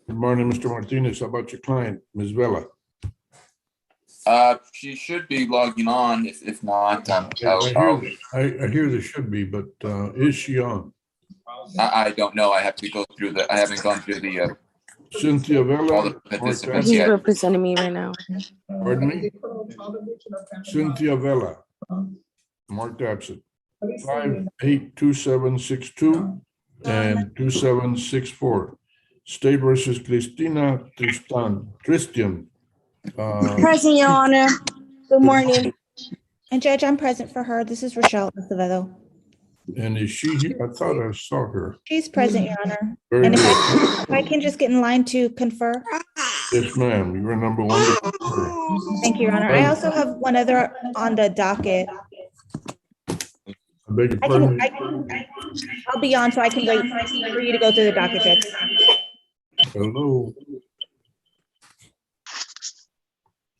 Good morning, Mr. Martinez. How about your client, Ms. Vela? She should be logging on. If not, I hear there should be, but is she on? I don't know. I have to go through I haven't gone through the Cynthia all Vela? the participants He's yet. representing me right now. Pardon me? Cynthia Vela. Marked absent. 582762 and 2764. State versus Christina Christian. Present, Your Honor. Good morning. And Judge, I'm present for her. This is Rochelle Acevedo. And is she here? I thought I saw her. She's present, Your Honor. Very And good. if I can just get in line to confer. Yes, ma'am. You were number one. Thank you, Your Honor. I also have one other on the docket. I beg your pardon? I'll be on so I can wait for you to go through the docket, Judge. Hello.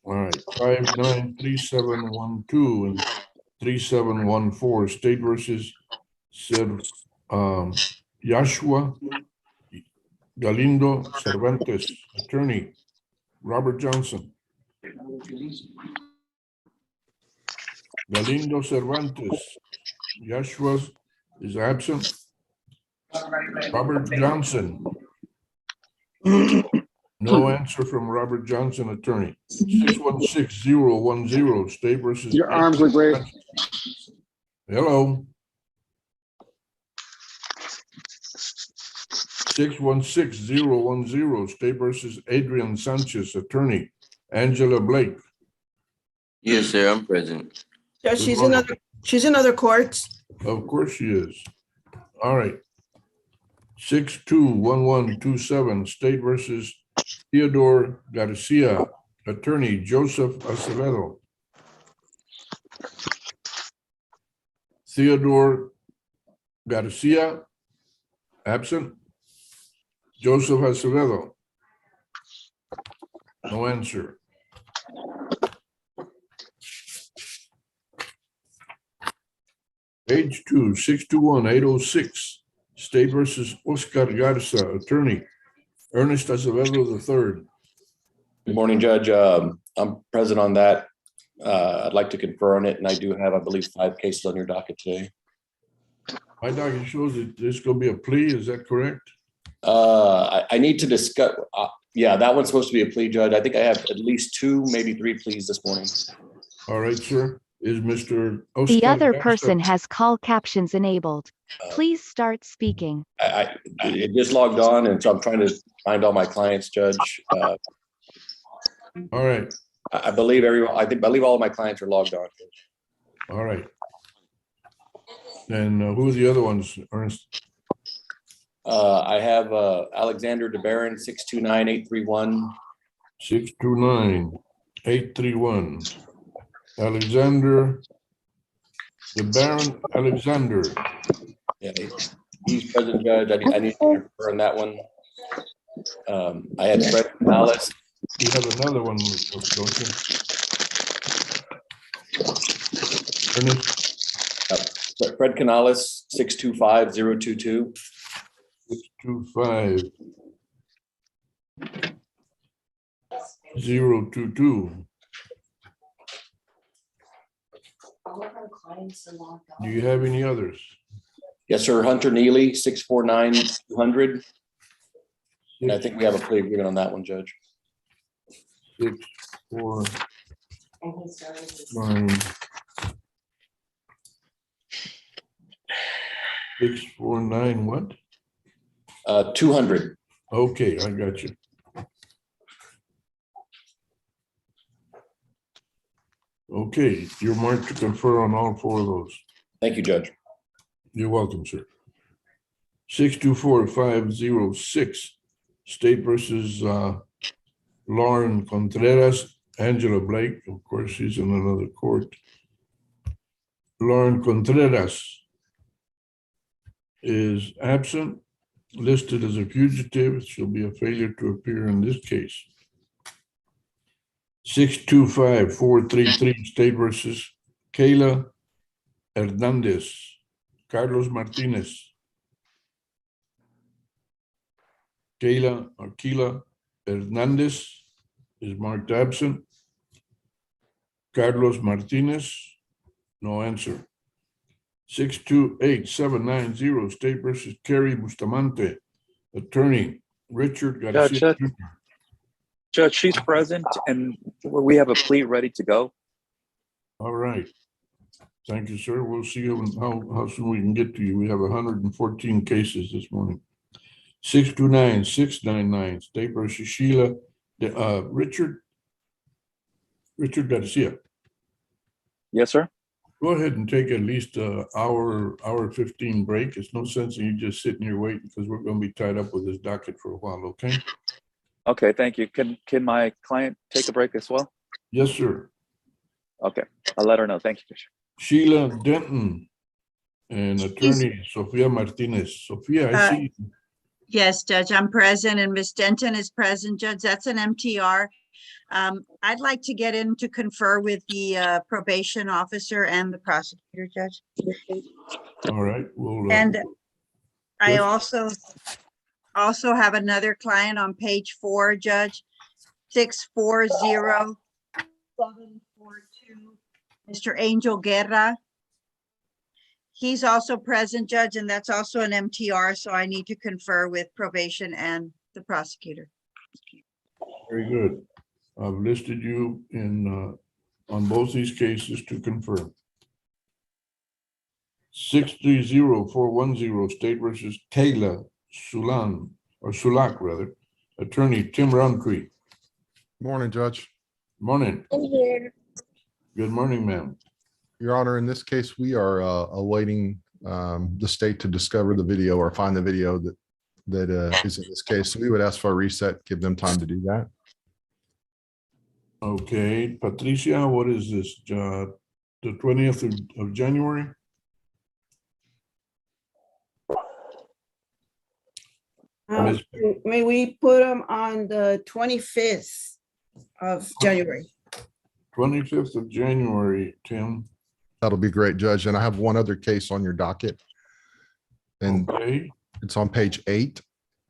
All right, 593712 and 3714, State versus Yashua Galindo Cervantes, attorney, Robert Johnson. Galindo Cervantes, Yashua is absent. Robert Johnson. No answer from Robert Johnson, attorney. 616010, State versus. Your arms look great. Hello. 616010, State versus Adrian Sanchez, attorney, Angela Blake. Yes, sir, I'm present. Yeah, she's in other courts. Of course she is. All right. 621127, State versus Theodore Garcia, attorney, Joseph Acevedo. Theodore Garcia, absent. Joseph Acevedo. No answer. Page 2, 621806, State versus Oscar Garza, attorney, Ernest Acevedo III. Good morning, Judge. I'm present on that. I'd like to confer on it, and I do have, I believe, 5 cases on your docket today. My document shows that there's going to be a plea. Is that correct? I need to discuss. Yeah, that one's supposed to be a plea, Judge. I think I have at least 2, maybe 3 pleas this morning. All right, sir. Is Mr. Oscar The other Garza- person has call captions enabled. Please start speaking. It just logged on, and so I'm trying to find all my clients, Judge. All right. I believe all of my clients are logged on. All right. And who are the other ones, Ernest? I have Alexander DeBaron, 629831. 629831. Alexander, the Baron Alexander. Yeah, he's present, Judge. I need to confer on that one. I had Fred Canales. You have another one, don't you? Ernest? Fred Canales, 625022. 625022. Do you have any others? Yes, sir. Hunter Neely, 649200. And I think we have a plea agreement on that one, Judge. 649. 649 what? 200. Okay, I got you. Okay, you're marked to confer on all 4 of those. Thank you, Judge. You're welcome, sir. 624506, State versus Lauren Contreras, Angela Blake. Of course, she's in another court. Lauren Contreras is absent, listed as a fugitive. She'll be a failure to appear in this case. 625433, State versus Kayla Hernandez, Carlos Martinez. Aquila Hernandez is marked absent. Carlos Martinez, no answer. 628790, State versus Kerry Bustamante. Attorney, Richard Garcia. Judge, she's present and we have a plea ready to go. All right. Thank you, sir. We'll see how soon we can get to you. We have 114 cases this morning. 629699, State versus Sheila, Richard Garcia. Yes, sir. Go ahead and take at least an hour 15 break. It's no sense in you just sitting here waiting because we're going to be tied up with this docket for a while, okay? Okay, thank you. Can my client take a break as well? Yes, sir. Okay, I'll let her know. Thank you, Commissioner. Sheila Denton and attorney Sofia Martinez. Sofia, I see. Yes, Judge, I'm present and Ms. Denton is present. Judge, that's an MTR. I'd like to get in to confer with the probation officer and the prosecutor, Judge. All right. We'll, And I yes. also have another client on page 4, Judge, 640742, Mr. Angel Guerra. He's also present, Judge, and that's also an MTR, so I need to confer with probation and the prosecutor. Very good. I've listed you in on both these cases to confirm. 630410, State versus Kayla Sulak rather. Attorney Tim Roundtree. Morning, Judge. Morning. I'm here. Good morning, ma'am. Your Honor, in this case, we are awaiting the state to discover the video or find the video that is in this case. So we would ask for a reset, give them time to do that. Okay, Patricia, what is this? The 20th of January? May we put them on the 25th of January? 25th of January, Tim. That'll be great, Judge. And I have one other case on your docket. And Okay. it's on page 8.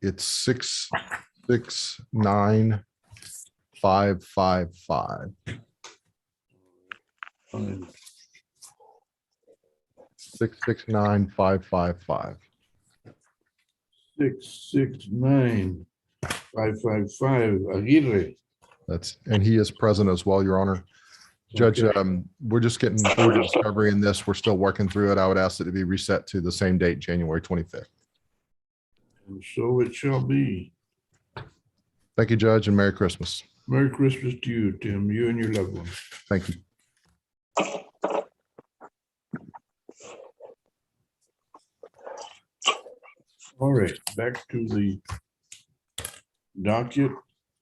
It's 669555. 669555. 669555 Aguirre. And he is present as well, Your Honor. Judge, Okay. we're just getting through the discovery in this. We're still working through it. I would ask that it be reset to the same date, January 25th. And so it shall be. Thank you, Judge, and Merry Christmas. Merry Christmas to you, Tim, you and your loved ones. Thank you. All right, back to the docket,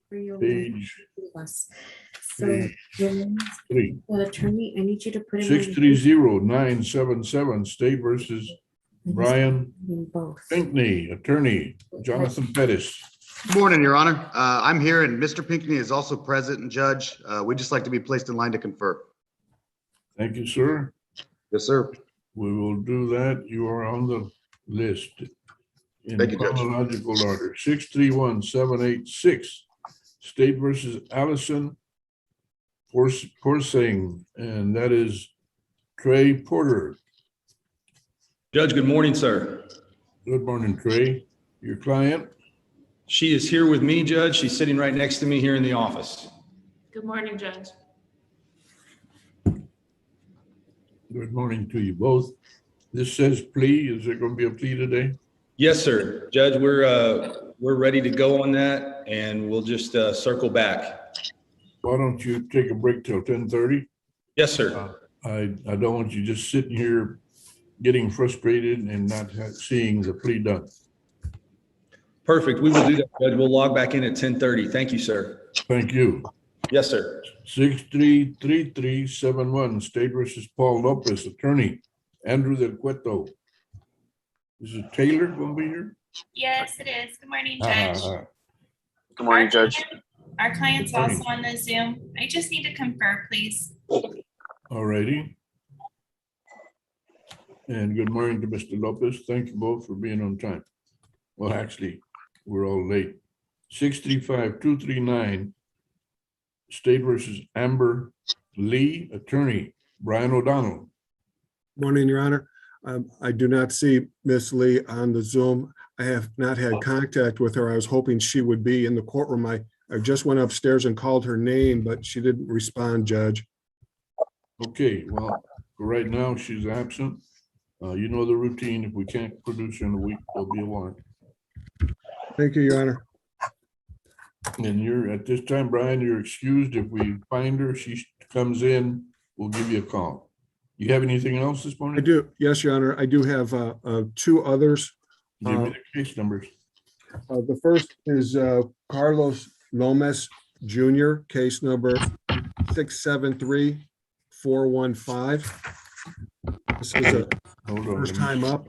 page So, when 3. the attorney, I need you to put him 630977, State versus Brian in both. Pinckney, attorney Jonathan Pettis. Good morning, Your Honor. I'm here and Mr. Pinckney is also present and judge. We'd just like to be placed in line to confer. Thank you, sir. Yes, sir. We will do that. You are on the list. In Thank you, Judge. chronological order, 631786, State versus Allison Porsing, and that is Trey Porter. Judge, good morning, sir. Good morning, Trey. Your client? She is here with me, Judge. She's sitting right next to me here in the office. Good morning, Judge. Good morning to you both. This says plea. Is there going to be a plea today? Yes, sir. Judge, we're ready to go on that, and we'll just circle back. Why don't you take a break till 10:30? Yes, sir. I don't want you just sitting here getting frustrated and not seeing the plea done. Perfect. We will do that, Judge. We'll log back in at 10:30. Thank you, sir. Thank you. Yes, sir. 633371, State versus Paul Lopez, attorney Andrew Del Cueto. Is it Taylor going to be here? Yes, it is. Good morning, Judge. Good morning, Judge. Our client's Good morning. also on the Zoom. I just need to confer, please. All righty. And good morning to Mr. Lopez. Thank you both for being on time. Well, actually, we're all late. 635-239, State versus Amber Lee, attorney, Brian O'Donnell. Morning, Your Honor. I do not see Miss Lee on the Zoom. I have not had contact with her. I was hoping she would be in the courtroom. I just went upstairs and called her name, but she didn't respond, Judge. Okay, well, for right now, she's absent. You know the routine. If we can't produce her in a week, there'll be a warrant. Thank you, Your Honor. And you're, at this time, Brian, you're excused. If we find her, she comes in, we'll give you a call. You have anything else this morning? I do. Yes, Your Honor. I do have two others. Give me the case numbers. The first is Carlos Lomas Jr., case number 673-415. This is a first time up.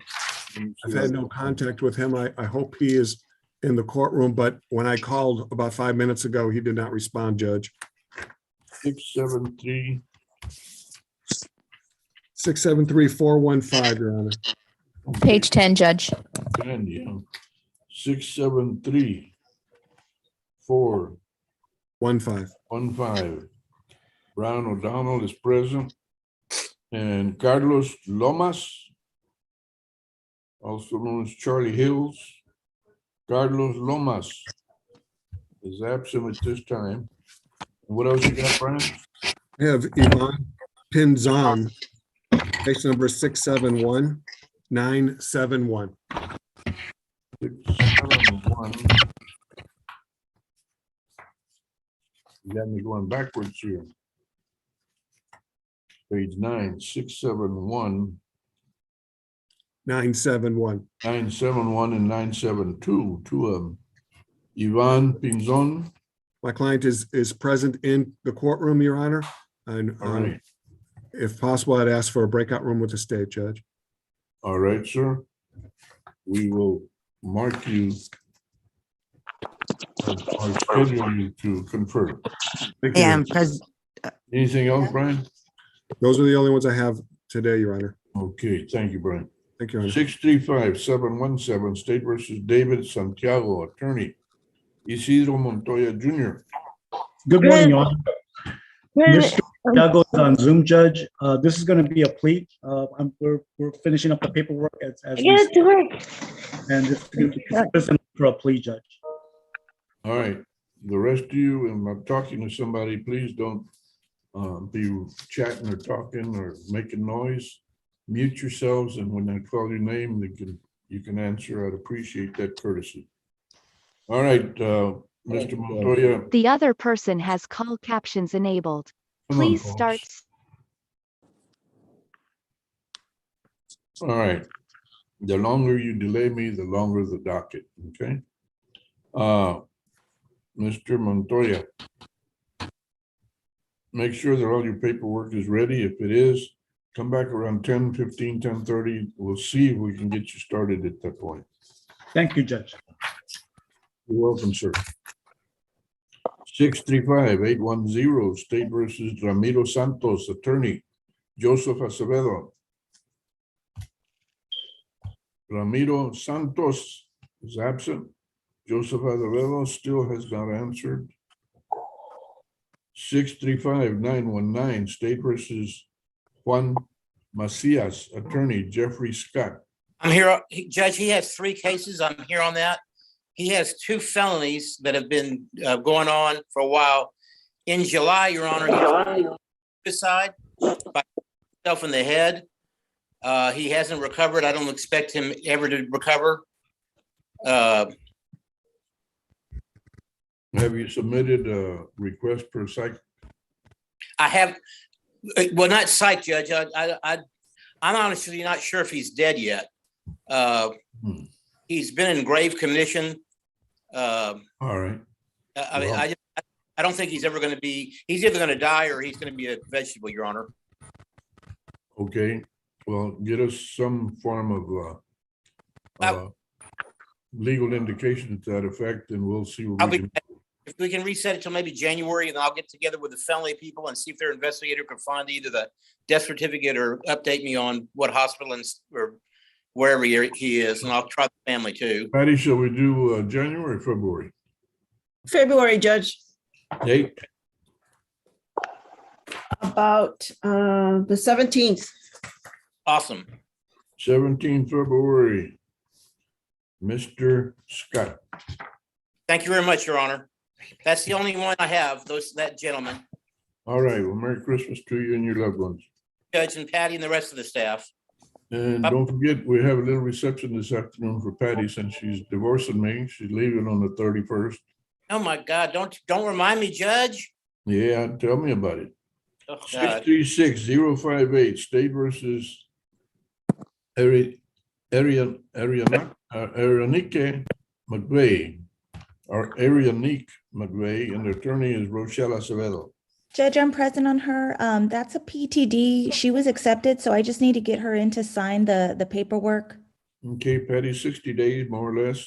I've had no contact with him. I hope he is in the courtroom, but when I called about 5 minutes ago, he did not respond, Judge. 673-415, Your Honor. Page 10, Judge. 10, yeah. 673-415. Brown O'Donnell is present. And Carlos Lomas, also known as Charlie Hills. Carlos Lomas is absent at this time. What else you got, Brian? I have Ivan Pinzon, case number 671-971. 671. You got me going backwards here. Page 9, 671. 971. 971 and 972, two of them. Ivan Pinzon. My client is present in the courtroom, Your Honor. And All right. if possible, I'd ask for a breakout room with the state judge. All right, sir. We will mark you or schedule you to confer. Thank you. And Anything else, Brian? Those are the only ones I have today, Your Honor. Okay, thank you, Brian. Thank you, Your Honor. 635-717, State versus David Santiago, attorney, Isidro Montoya Jr. Good morning, Your Honor. Mr. Santiago is on Zoom, Judge. This is going to be a plea. We're finishing up the paperwork as we speak. And this is for a plea, Judge. All right, the rest of you, and I'm talking to somebody, please don't be chatting or talking or making noise. Mute yourselves, and when I call your name, you can answer. I'd appreciate that courtesy. All right, Mr. Montoya. The other person has call captions enabled. Come on, Please folks. start. All right. The longer you delay me, the longer the docket, okay? Mr. Montoya, make sure that all your paperwork is ready. If it is, come back around 10:15, 10:30. We'll see if we can get you started at that point. Thank you, Judge. You're welcome, sir. 635-810, State versus Ramiro Santos, attorney, Joseph Acevedo. Ramiro Santos is absent. Joseph Acevedo still has not answered. 635-919, State versus Juan Macias, attorney, Jeffrey Scott. I'm here, Judge, he has 3 cases. I'm here on that. He has 2 felonies that have been going on for a while. In July, Your Honor, he suicide by himself in the head. He hasn't recovered. I don't expect him ever to recover. Have you submitted a request for psych? I have, well, not psych, Judge. I'm honestly not sure if he's dead yet. He's been in grave condition. All right. I mean, I don't think he's ever going to be, he's either going to die or he's going to be a vegetable, Your Honor. Okay, well, get us some form of legal indication to that effect, and we'll see what we can. If we can reset it till maybe January, and I'll get together with the felony people and see if their investigator can find either the death certificate or update me on what hospital or wherever he is, and I'll try the family too. Patty, shall we do January, or February? February, Judge, Date? about the 17th. Awesome. 17 February. Mr. Scott. Thank you very much, Your Honor. That's the only one I have, that gentleman, All right, well, Merry Christmas to you and your loved ones. Judge and Patty and the rest of the staff. And don't forget, we have a little reception this afternoon for Patty since she's divorcing me. She's leaving on the 31st. Oh my God, don't remind me, Judge. Yeah, tell me about it. Oh, God. 636-058, State versus Arianique McVeigh, or Arianique McVeigh, and the attorney is Rochelle Acevedo. Judge, I'm present on her. That's a PTD. She was accepted, so I just need to get her in to sign the paperwork. Okay, Patty, 60 days, more or less.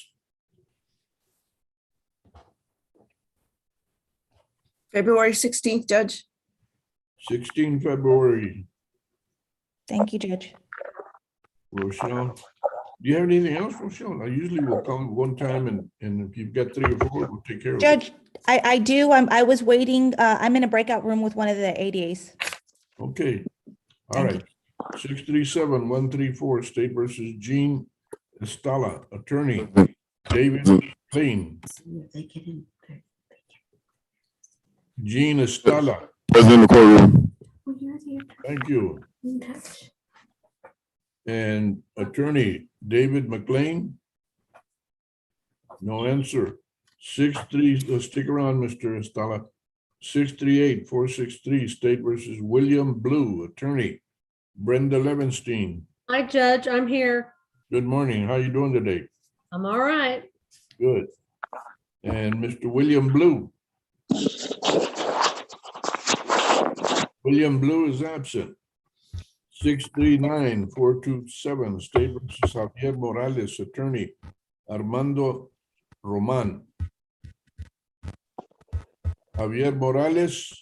February 16th, Judge. 16 February. Thank you, Judge. Rochelle, do you have anything else, Rochelle? I usually will call one time, and if you've got 3 or 4, we'll take care of it. Judge, I do. I was waiting. I'm in a breakout room with one of the ADAs. Okay, all right. 637-134, State versus Jean Estala, attorney, David Klein. Jean Estala. In the courtroom. Thank you. And attorney David McLean. No answer. 63, let's stick around, Mr. Estala. 638-463, State versus William Blue, attorney Brenda Levenstein. Hi, Judge. I'm here. Good morning. How you doing today? I'm all right. Good. And Mr. William Blue. William Blue is absent. 639-427, State versus Javier Morales, attorney Armando Roman. Javier Morales,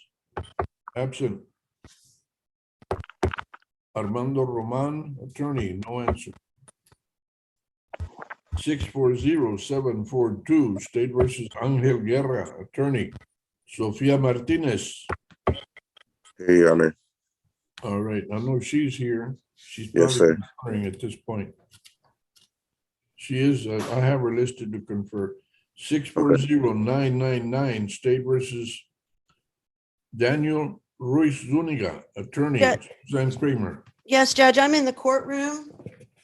absent. Armando Roman, attorney, no answer. 640-742, State versus Angel Guerra, attorney Sofia Martinez. Hey, Your Honor. All right, I know she's here. She's Yes, probably sir. conferring at this point. She is, I have her listed to confer. 640-999, State versus Daniel Ruiz Zuniga, attorney, Yeah. Suzanne Kramer. Yes, Judge, I'm in the courtroom.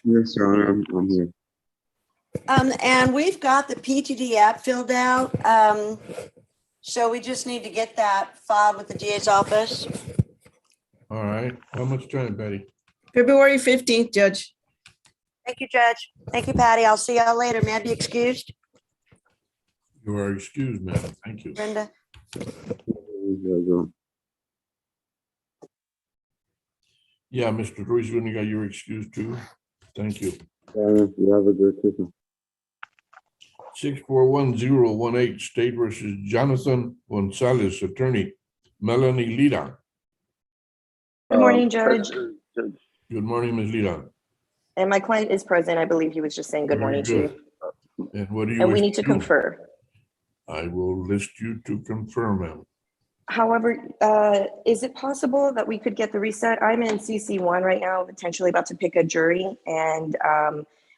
Yes, Your Honor. I'm here. And we've got the PTD app filled out. So we just need to get that filed with the DA's office. All right, how much time, Patty? February 15th, Judge. Thank you, Judge. Thank you, Patty. I'll see y'all later. May I be excused? You are excused, madam. Thank you. Brenda? Yeah, Mr. Ruiz Zuniga, you're excused too. Thank you. You have a good Christmas. 641-018, State versus Jonathan Gonzalez, attorney Melanie Lira. Good morning, Judge. Good morning, Ms. Lira. And my client is present. I believe he was just saying good Very morning to good. you. And what do you? And we wish need to do? confer. I will list you to confirm, ma'am. However, is it possible that we could get the reset? I'm in CC1 right now, potentially about to pick a jury. And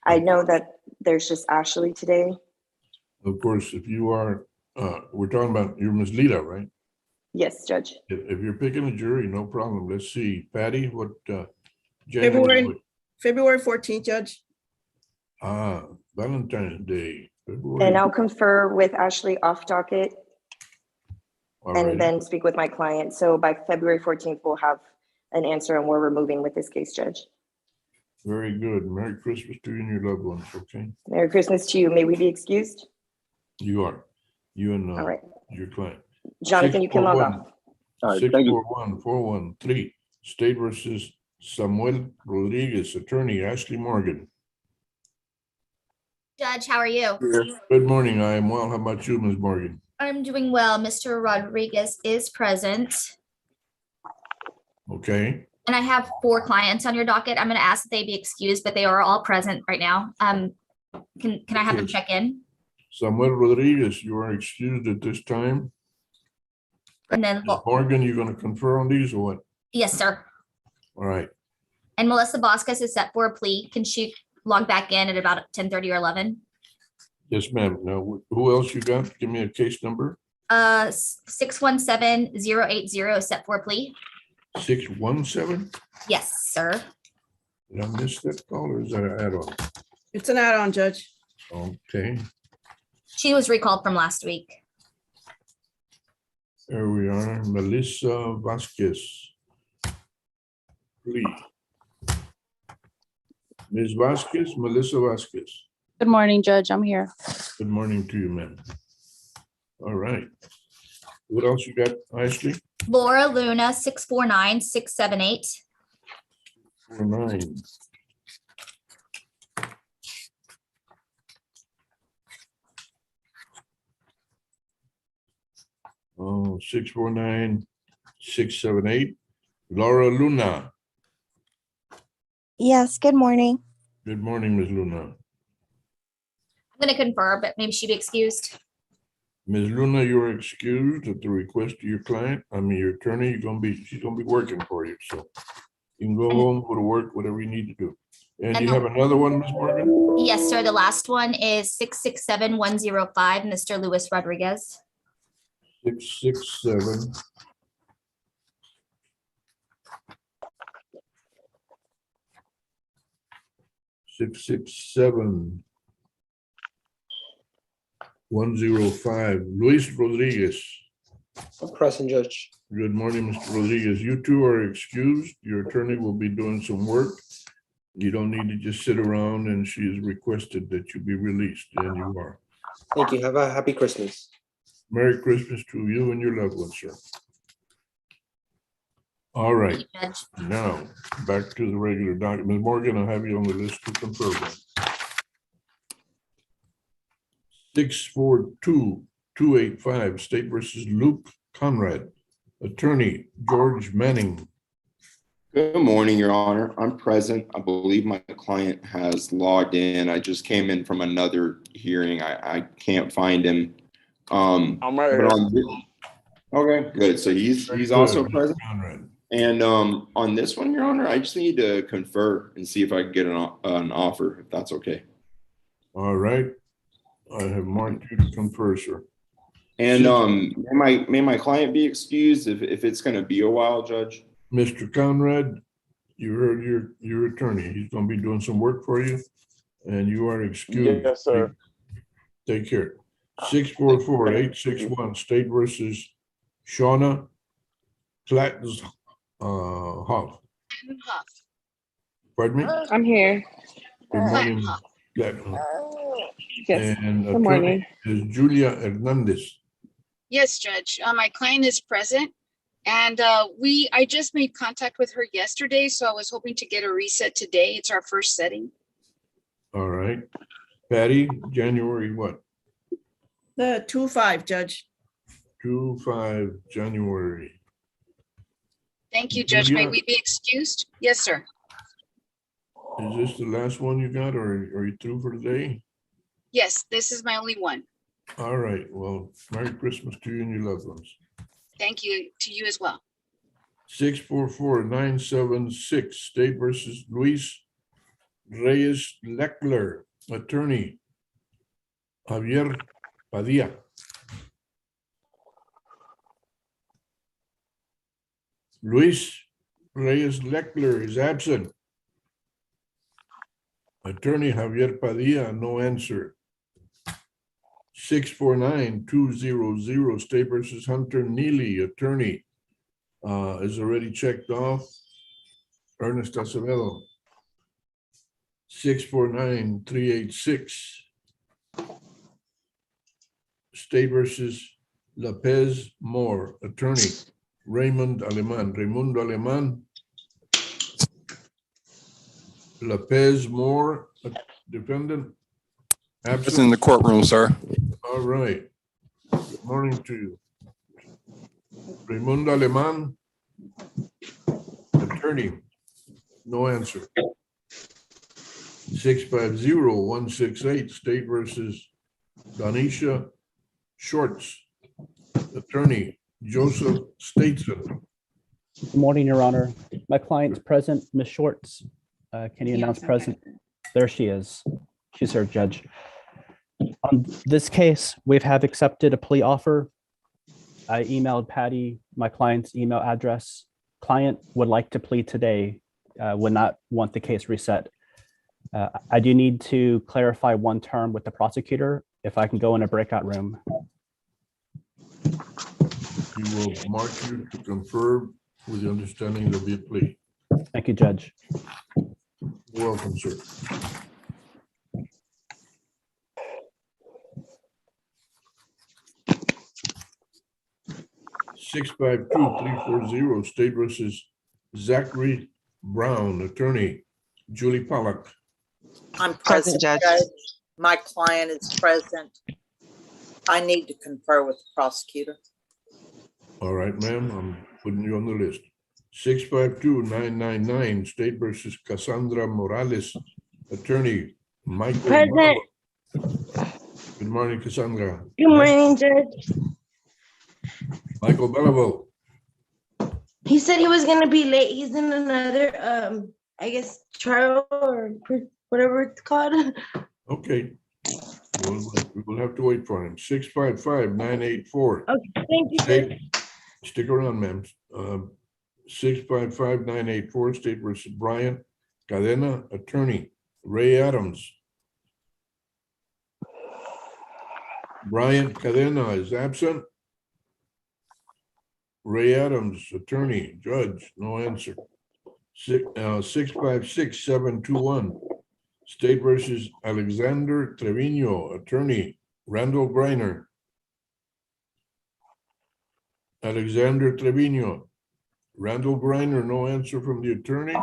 I know that there's just Ashley today. Of course, if you are, we're talking about, you're Ms. Lira, right? Yes, Judge. If you're picking a jury, no problem. Let's see. Patty, what, January? February 14th, Judge. Valentine's Day. February. And I'll confer with Ashley off docket All and right. then speak with my client. So by February 14th, we'll have an answer on where we're moving with this case, Judge. Very good. Merry Christmas to you and your loved ones, okay? Merry Christmas to you. May we be excused? You are. You and All right. your client. Jonathan, you can log off. All right, thank you. 641-413, State versus Samuel Rodriguez, attorney Ashley Morgan. Judge, how are you? Good morning. I am well. How about you, Ms. Morgan? I'm doing well. Mr. Rodriguez is present. Okay. And I have 4 clients on your docket. I'm going to ask that they be excused, but they are all present right now. Can I have them Okay. check in? Samuel Rodriguez, you are excused at this time. And then, Ms. Morgan, you're gonna confer on these or what? yes, sir. All right, And Melissa Vasquez is set for a plea. Can she log back in at about 10:30 or 11? yes, ma'am. Now, who else you got? Give me a case number. 617080 is set for a plea. 617? Yes, sir. Did I miss that call or is that an add-on? It's an add-on, Judge. Okay, She was recalled from last week. there we are. Melissa Vasquez. Please. Ms. Vasquez, Melissa Vasquez. Good morning, Judge. I'm here. Good morning to you, ma'am. All right. What else you got, Ashley? Laura Luna, 649678. 49. Oh, 649-678. Laura Luna. Yes, good morning. Good morning, Ms. Luna. I'm going to confer, but maybe she'd be excused. Ms. Luna, you are excused at the request of your client. I mean, your attorney, she's gonna be working for you, so you can go home, go to work, whatever you need to do. And you have another one, Ms. Morgan? Yes, sir. The last one is 667105, Mr. Luis Rodriguez. 667. Six, 105. Luis Rodriguez. Present, Judge. Good morning, Mr. Rodriguez. You two are excused. Your attorney will be doing some work. You don't need to just sit around, and she has requested that you be released, and you are. Thank you. Have a happy Christmas. Merry Christmas to you and your loved ones, sir. All right, now back to the regular document. Ms. Morgan, I'll have you on the list to confirm. 642-285, State versus Luke Conrad. Attorney George Manning. Good morning, Your Honor. I'm present. I believe my client has logged in. I just came in from another hearing. I can't find him. I'm right here. Okay, good. So he's also present. Conrad. And on this one, Your Honor, I just need to confer and see if I can get an offer, if that's okay. All right. I have marked you to confer, sir. And may my client be excused if it's going to be a while, Judge? Mr. Conrad, you heard your attorney. He's going to be doing some work for you, and you are excused. Yes, sir. Take care. 644-861, State versus Shauna Clattenhoff. Pardon me? I'm here. Good morning. Clattenhoff. Yes. And Good morning. attorney is Julia Hernandez. Yes, Judge. My client is present. And I just made contact with her yesterday, so I was hoping to get a reset today. It's our first setting. All right. Patty, January what? The 2-5, Judge. 2/5 January. Thank you, Judge. May we be excused? Yes, sir. Is this the last one you got, or are you through for today? Yes, this is my only one. All right. Well, Merry Christmas to you and your loved ones. Thank you to you as well. 644-976, State versus Luis Reyes Leckler, attorney Javier Padilla. Luis Reyes Leckler is absent. Attorney Javier Padilla, no answer. 649-200, State versus Hunter Neely, attorney, is already checked off. Ernest Acevedo. 649-386, State versus Lopez Moore, attorney, Raimundo Aleman. Lopez Moore, defendant. It's in the courtroom, sir. All right. Good morning to you. Raimundo Aleman. Attorney, no answer. 650-168, State versus Donisha Shorts. Attorney, Joseph Stateson. Good morning, Your Honor. My client's present, Ms. Shorts. Can you announce present? There she is. She's here, Judge. On this case, we have accepted a plea offer. I emailed Patty my client's email address. Client would like to plead today, would not want the case reset. I do need to clarify one term with the prosecutor. If I can go in a breakout room. We will mark you to confer with the understanding there'll be a plea. Thank you, Judge. You're welcome, sir. Six five two 340 State versus Zachary Brown. Attorney, Julie Pollack. I'm present, Judge. My client is present. I need to confer with the prosecutor. All right, ma'am, I'm putting you on the list. 652-999 State versus Cassandra Morales. Attorney, Michael. Present. Good morning, Cassandra. Good morning, Judge. Michael Belleville. He said he was gonna be late. He's in another, I guess, trial or whatever it's called. Okay. We will have to wait for him. 655-984. Okay, thank you. State, stick around, ma'am. 655-984 State versus Brian Cadena. Attorney, Ray Adams. Brian Cadena is absent. Ray Adams, attorney, judge, no answer. 656-721 State versus Alexander Trevino, attorney, Randall Griner. Alexander Trevino, Randall Griner, no answer from the attorney.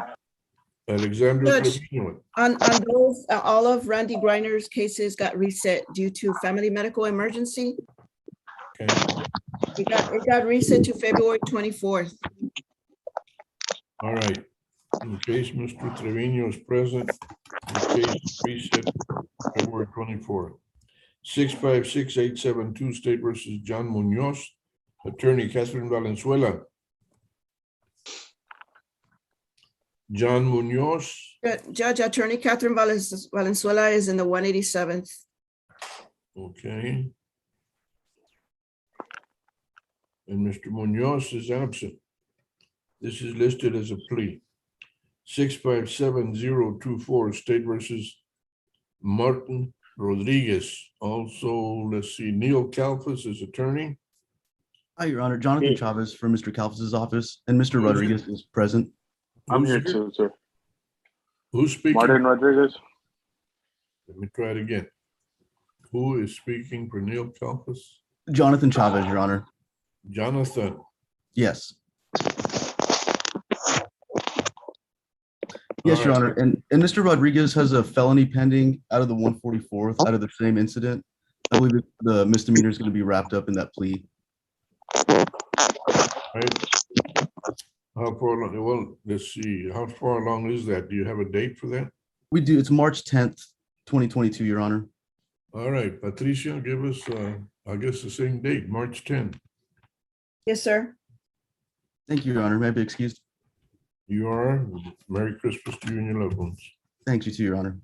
Alexander Judge, Trevino. on those, all of Randy Griner's cases got reset due to family medical emergency. Okay. It got reset to February 24th. All right. In case Mr. Trevino is present, the case reset February 24th. 656-872 State versus John Munoz, attorney Catherine Valenzuela. John Munoz. Judge, Attorney Catherine Valenzuela is in the 187th. Okay. And Mr. Munoz is absent. This is listed as a plea. 657-024 State versus Martin Rodriguez. Also, let's see, Neil Kalfas is attorney. Hi, Your Honor. Jonathan Chavez from Mr. Kalfas's office, and Mr. Rodriguez is present. I'm here too, sir. Who's speaking? Martin Rodriguez. Let me try it again. Who is speaking for Neil Kalfas? Jonathan Chavez, Your Honor. Jonathan. Yes. Yes, Your Honor. And Mr. Rodriguez has a felony pending out of the 144th, out of the same incident. I believe the misdemeanor is going to be wrapped up in that plea. Right. How far along? Well, let's see. How far along is that? Do you have a date for that? We do. It's March 10th, 2022, Your Honor. All right, Patricia, give us, I guess, the same date, March 10th. Yes, sir. Thank you, Your Honor. May I be excused? You are. Merry Christmas to you and your loved ones. Thank you, to Your Honor.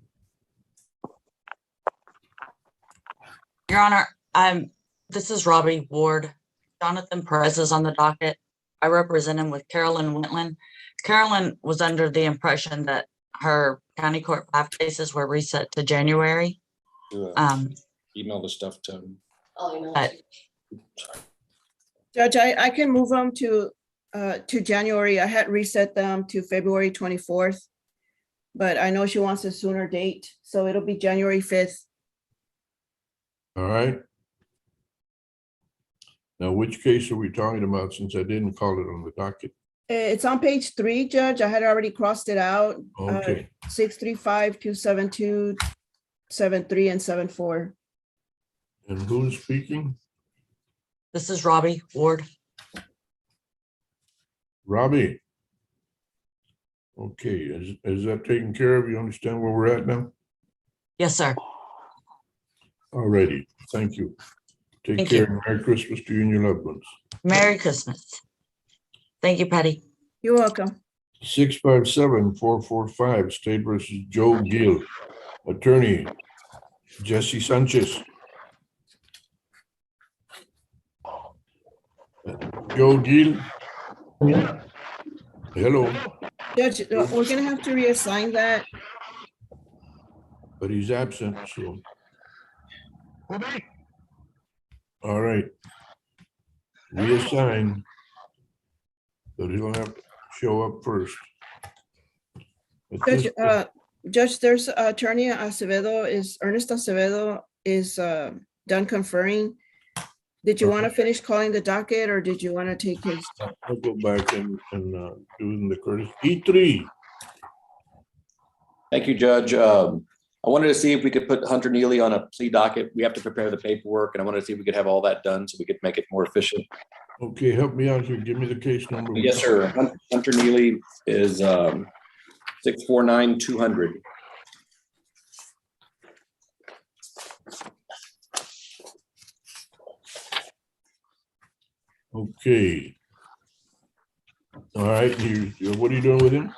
Your Honor, this is Robbie Ward. Jonathan Perez is on the docket. I represent him with Carolyn Wentland. Carolyn was under the impression that her county court BAF cases were reset to January. Email the stuff to him. But Judge, I can move them to January. I had reset them to February 24th, but I know she wants a sooner date, so it'll be January 5th. All right. Now, which case are we talking about since I didn't call it on the docket? It's on page 3, Judge. I had already crossed it out. Okay. 635, 272, 73, and 74. And who's speaking? this is Robbie Ward. Robbie. Okay, is that taken care of? You understand where we're at now? Yes, sir. All righty, thank you. Take Thank care. you. and Merry Christmas to you and your loved ones. Merry Christmas. Thank you, Patty. You're welcome. 657-445, State versus Joe Gill. Attorney, Jesse Sanchez. Joe Gill. Hello, Judge, we're gonna have to reassign that. but he's absent, so. All right. Reassign. But he'll have to show up first. At Judge, this- Judge, there's Attorney Ernest Acevedo is done conferring. Did you want to finish calling the docket or did you want to take his? I'll go back and do the courtesy. E3. Thank you, Judge. I wanted to see if we could put Hunter Neely on a plea docket. We have to prepare the paperwork, and I wanted to see if we could have all that done so we could make it more efficient. Okay, help me out here. Give me the case number. Yes, sir. Hunter Neely is 649-200. Okay. All right, what are you doing with him?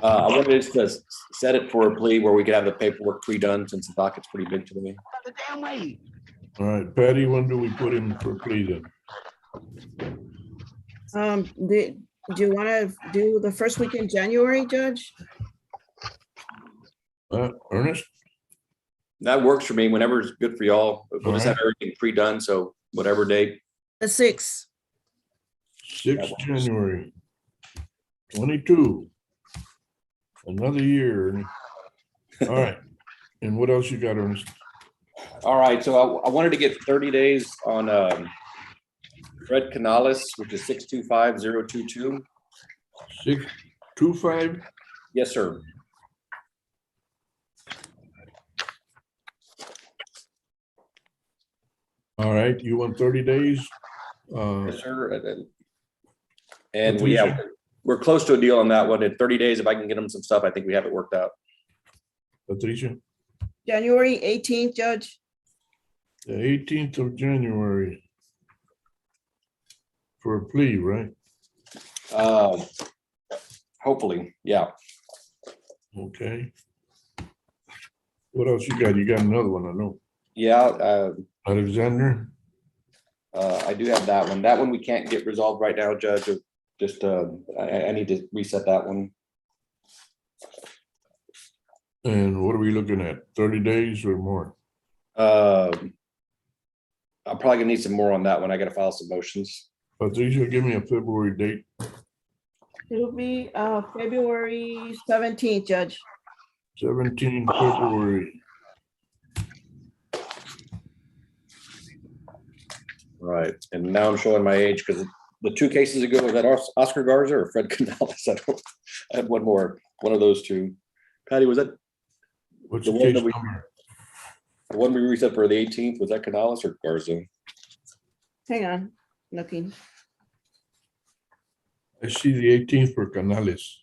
I wanted to set it for a plea where we could have the paperwork pre-done since the docket's pretty big today. All right, Patty, when do we put him for plea then? Do you want to do the first week in January, Judge? Ernest? That works for me. Whenever it's good for y'all. We'll just have everything pre-done, so whatever date. The 6th. 6th January 22. Another year. All right. And what else you got, Ernest? All right, so I wanted to get 30 days on Fred Canales, which is 625-022. 625? Yes, sir. All right, you want 30 days? Yes, sir. And we're close to a deal on that one. In 30 days, if I can get them some stuff, I think we have it worked out. Patricia? January 18th, Judge. The 18th of January. For a plea, right? Hopefully, yeah. Okay. What else you got? You got another one, I know. Yeah. Alexander? I do have that one. That one we can't get resolved right now, Judge. Just I need to reset that one. And what are we looking at? 30 days or more? I'm probably gonna need some more on that one. I gotta file some motions. Patricia, give me a February date. It'll be February 17th, Judge. 17 February. All right, and now I'm showing my age because the two cases ago, was that Oscar Garza or Fred Canales? I had one more, one of those two. Patty, was that? What's the the one case that we, number? the one we reset for the 18th, was that Canales or Garza? Hang on, looking. I see the 18th for Canales.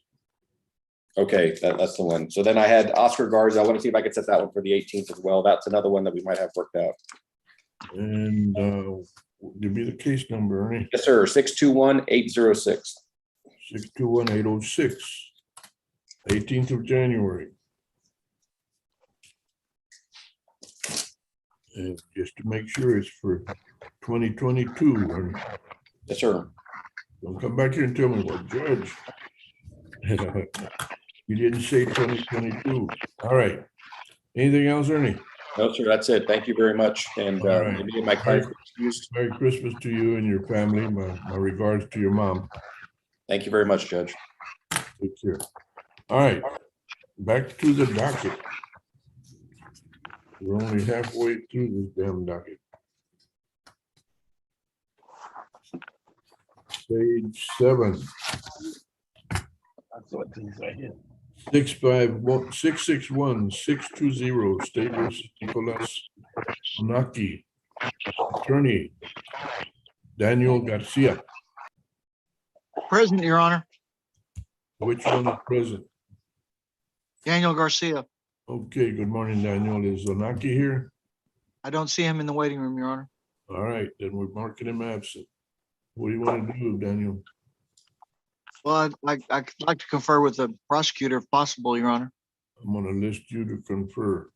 Okay, that's the one. So then I had Oscar Garza. I want to see if I could set that one for the 18th as well. That's another one that we might have worked out. And give me the case number, Ernie. Yes, sir. 621-806. 621-806. 18th of January. And just to make sure it's for 2022. Ernie. Yes, sir. Don't come back here and tell me, well, Judge, you didn't say 2022. All right. Anything else, Ernie? No, sir. That's it. Thank you very much. And All right. maybe my clients. Merry Christmas to you and your family. My regards to your mom. Thank you very much, Judge. Take care. All right. Back to the docket. We're only halfway through this damn docket. Page 7. 661-620 State versus Nicolas Onaki. Attorney Daniel Garcia. Present, Your Honor. Which one is present? Daniel Garcia. Okay, good morning, Daniel. Is Zonaki here? I don't see him in the waiting room, Your Honor. All right, then we're marking him absent. What do you want to do, Daniel? Well, I'd like to confer with the prosecutor if possible, Your Honor. I'm gonna list you to confer.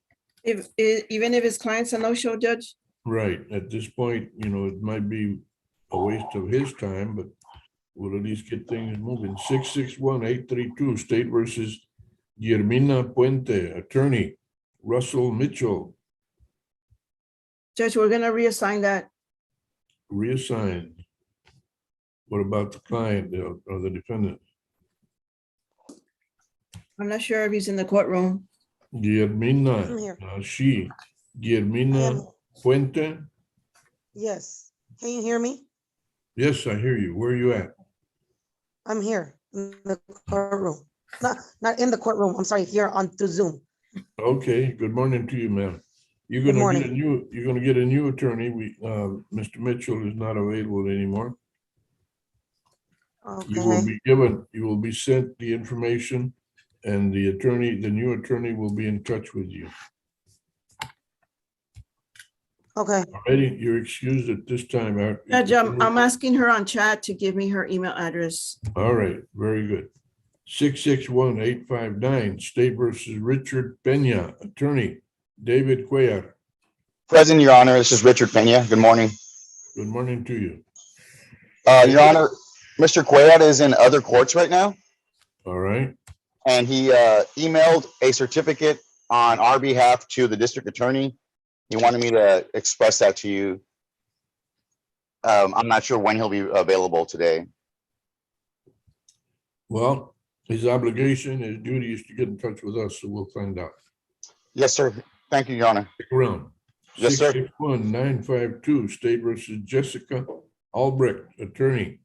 Even if his client's a no-show, Judge? Right, at this point, it might be a waste of his time, but we'll at least get things moving. 661-832, State versus Guillermina Puente, attorney, Russell Mitchell, Judge, we're gonna reassign that. reassigned. What about the client or the defendant? I'm not sure if he's in the courtroom. I'm Guillermina, here. Guillermina Puente? Yes. Can you hear me? Yes, I hear you. Where are you at? I'm here in the courtroom. Not in the courtroom. I'm sorry, here on through Zoom. Okay, good morning to you, ma'am. You're Good gonna get morning. you're gonna get a new attorney. Mr. Mitchell is not available anymore. You will Okay. be you will be sent the information and the new attorney will be in touch with you. Okay. Alrighty, you're excused at this time. Judge, I'm asking her on chat to give me her email address. All right, very good. 661-859, State versus Richard Peña, attorney, David Cuellar. Present, Your Honor. This is Richard Pena. Good morning. Good morning to you. Your Honor, Mr. Cuellar is in other courts right now, All right, and he emailed a certificate on our behalf to the district attorney. He wanted me to express that to you. I'm not sure when he'll be available today. well, his obligation, his duty is to get in touch with us, so we'll find out. Yes, sir. Thank you, Your Honor. Stick around. Yes, sir. 661-952, State versus Jessica Albrecht, attorney,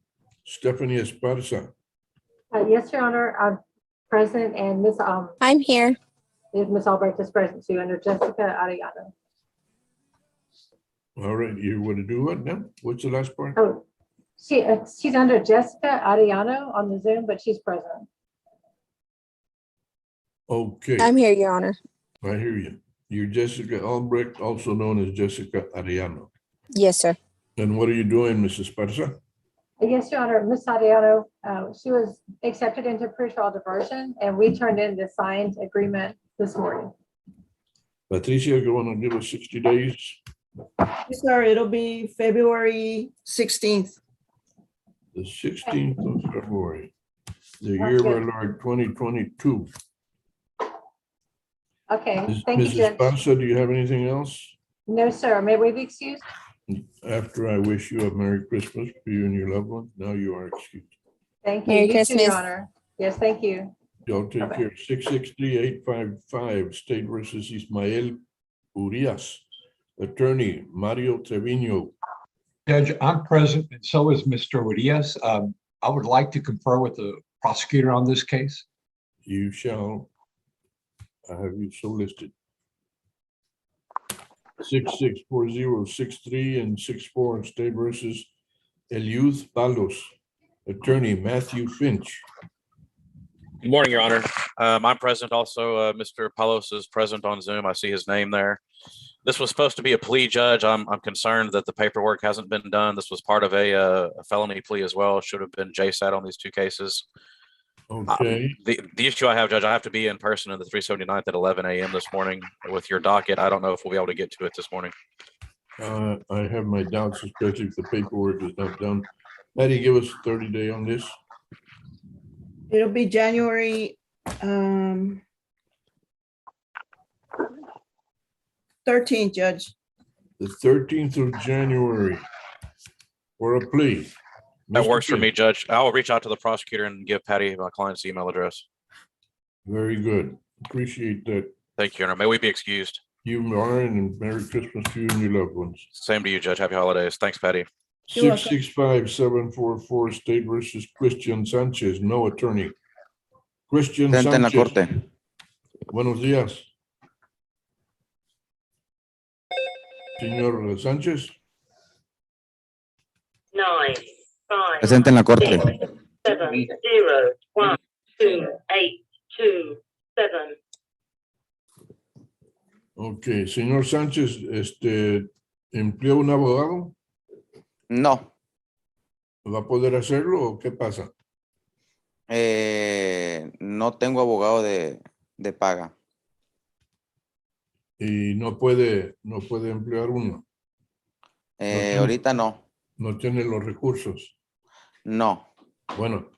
Stephanie Esparza. Yes, Your Honor, I'm present and Miss, I'm here. Miss Albrecht is present too, under Jessica Arellano. All right, you want to do what now? What's the last part? Oh, she's under Jessica Arellano on the Zoom, but she's present. Okay. I'm here, Your Honor. I hear you. You're Jessica Albrecht, also known as Jessica Arellano. Yes, sir. And what are you doing, Mrs. Esparza? Yes, Your Honor, Miss Arellano, she was accepted into pretrial diversion and we turned in the signed agreement this morning. Patricia, you want to give us 60 days? Yes, sir, it'll be February 16th. The 16th of February, the year of our Lord 2022. Okay, thank you, Mrs. Judge. Esparza, do you have anything else? No, sir. May we be excused? After I wish you a Merry Christmas for you and your loved ones, now you are excused. Thank you. Merry You too, Christmas. Your Honor. Yes, thank you. Y'all take care. 663-855, State versus Ismael Urias, attorney, Mario Trevino. Judge, I'm present and so is Mr. Urias. I would like to confer with the prosecutor on this case. You shall. I have you so listed. 664063 and 64, State versus Eliud Palos, attorney, Matthew Finch. Good morning, Your Honor. I'm present also. Mr. Palos is present on Zoom. I see his name there. This was supposed to be a plea, Judge. I'm concerned that the paperwork hasn't been done. This was part of a felony plea as well. Should have been JSAT on these two cases. Okay. The issue I have, Judge, I have to be in person in the 379th at 11 a.m. this morning with your docket. I don't know if we'll be able to get to it this morning. I have my doubts, especially if the paperwork is not done. Maddie, give us a 30-day on this. It'll be January 13th, Judge. The 13th of January for a plea. That works for me, Judge. I will reach out to the prosecutor and give Patty my client's email address. Very good. Appreciate that. Thank you, Your Honor. May we be excused? You are, and Merry Christmas to you and your loved ones. Same to you, Judge. Happy holidays. Thanks, Patty. 665744, State versus Christian Sanchez, no attorney. Christian Presente en la Sanchez. corte. Buenos días. Señor Sánchez. 9, 5, Presente en la corte. 6, 7, 0, 1, 2, 2827. Ok, señor Sánchez, ¿empleó un abogado? No, ¿Va a poder hacerlo o qué pasa? no tengo abogado de paga. Y no puede emplear uno. Ahorita no. No tiene los recursos. No. Bueno,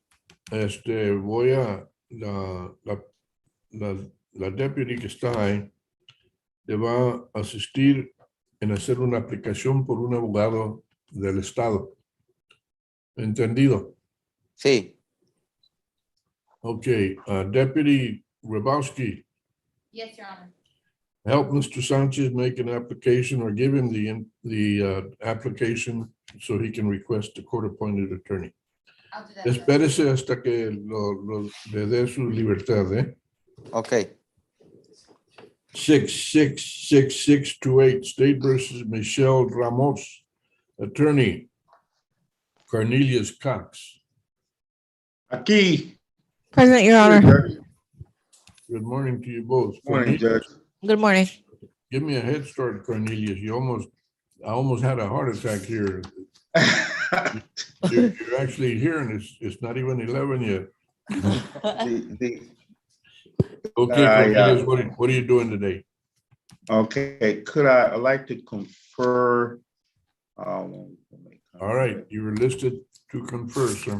voy a la deputy que está ahí le va a asistir en hacer una aplicación por un abogado del estado. ¿Entendido? Sí. Okay, Deputy Grabowski, Yes, Your Honor. help Mr. Sanchez make an application or give him the application so he can request a court-appointed attorney. I'll do that. Espérese hasta que le dé su libertad, ¿eh? Okay. 666628 State versus Michelle Ramos, attorney Cornelius Cox. Aquí. Present, Your Honor. Good morning to you both. Morning, Cornelius, Judge. Good morning. give me a head start, Cornelius. I almost had a heart attack here. You're actually here and it's not even 11 yet. Okay, Cornelius, what are you doing today? Okay, I'd like to confer. All right, you were listed to confer, sir.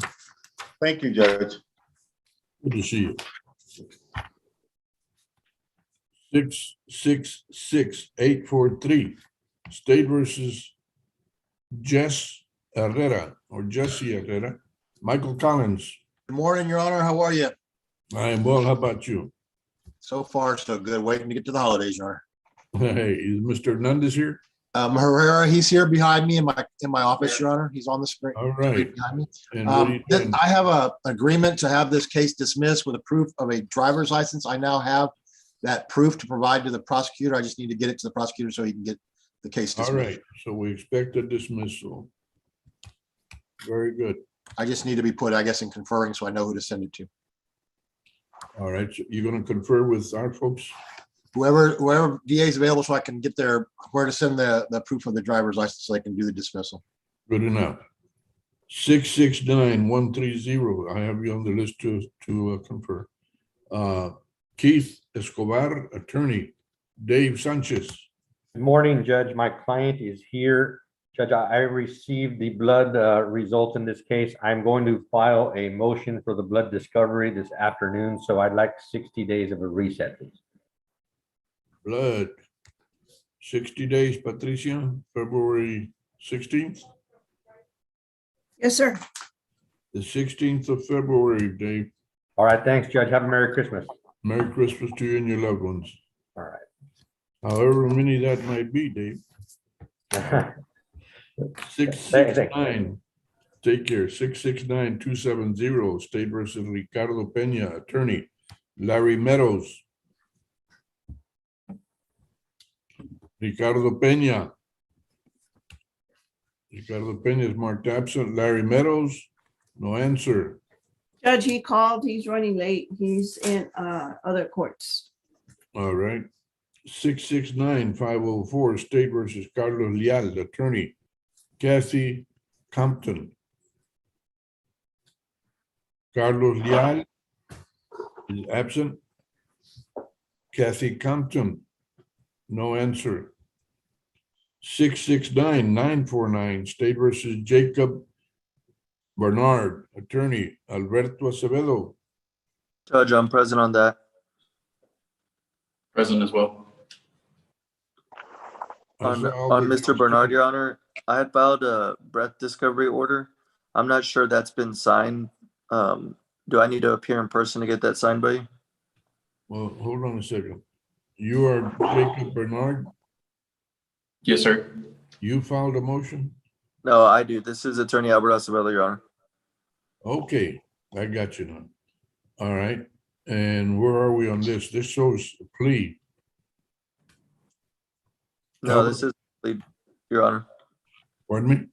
Thank you, Judge. Good to see you. 666843 State versus Jesse Herrera. Michael Collins. Good morning, Your Honor. How are you? I am well. How about you? So far, so good. Waiting to get to the holidays, Your Honor. Hey, is Mr. Hernandez here? Herrera, he's here behind me in my office, Your Honor. He's on the screen. All right. Behind me. And what are you doing? I have an agreement to have this case dismissed with a proof of a driver's license. I now have that proof to provide to the prosecutor. I just need to get it to the prosecutor so he can get the case dismissed. All right, so we expect a dismissal. Very good. I just need to be put, I guess, in conferring so I know who to send it to. All right, so you're going to confer with our folks? Whoever DA is available so I can get where to send the proof of the driver's license so I can do the dismissal. Good enough. 669130. I have you on the list to confer. Keith Escobar, attorney. Dave Sanchez. Good morning, Judge. My client is here. Judge, I received the blood results in this case. I'm going to file a motion for the blood discovery this afternoon, so I'd like 60 days of a reset, please. Blood. 60 days, Patricia, February 16th? Yes, sir. The 16th of February, Dave. All right, thanks, Judge. Have a Merry Christmas. Merry Christmas to you and your loved ones. All right. However many that might be, Dave. 669. Take care. 669-270. State versus Ricardo Peña, attorney. Larry Meadows. Ricardo Peña. Ricardo Peña is marked absent. Larry Meadows, no answer. Judge, he called, he's running late. He's in other courts. All right. 669-504, State versus Carlos Leal, attorney. Kathy Compton. Carlos Leal is absent. Kathy Compton, no answer. 669-949, State versus Jacob Bernard, attorney. Alberto Acevedo. Judge, I'm present on that. Present as well. On Mr. Bernard, Your Honor, I had filed a breath discovery order. I'm not sure that's been signed. Do I need to appear in person to get that signed by you? Well, hold on a second. You are Jacob Bernard? Yes, sir. You filed a motion? No, I do. This is Attorney Albert Acevedo, Your Honor. Okay, I got you now. All right. And where are we on this? This shows a plea. No, this is a plea, Your Honor. Pardon me?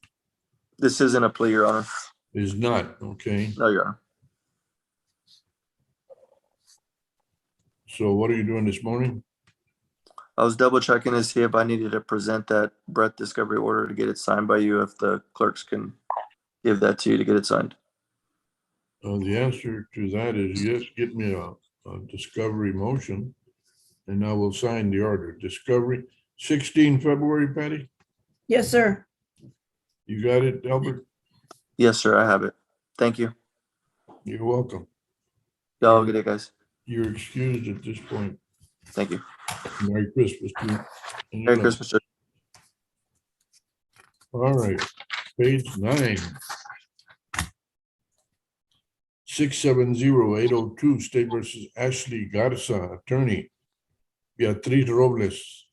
This isn't a plea, Your Honor. Is not, okay. No, Your Honor. So what are you doing this morning? I was double checking to see if I needed to present that breath discovery order to get it signed by you, if the clerks can give that to you to get it signed. The answer to that is yes, get me a discovery motion. And I will sign the order. Discovery, 16 February, Patty? Yes, sir. You got it, Albert? Yes, sir, I have it. Thank you. You're welcome. Y'all have a good day, guys. You're excused at this point. Thank you. Merry Christmas to you. And you Merry know- Christmas, Judge. All right, page 9. 670-802, State versus Ashley Garza, attorney. Beatriz Robles.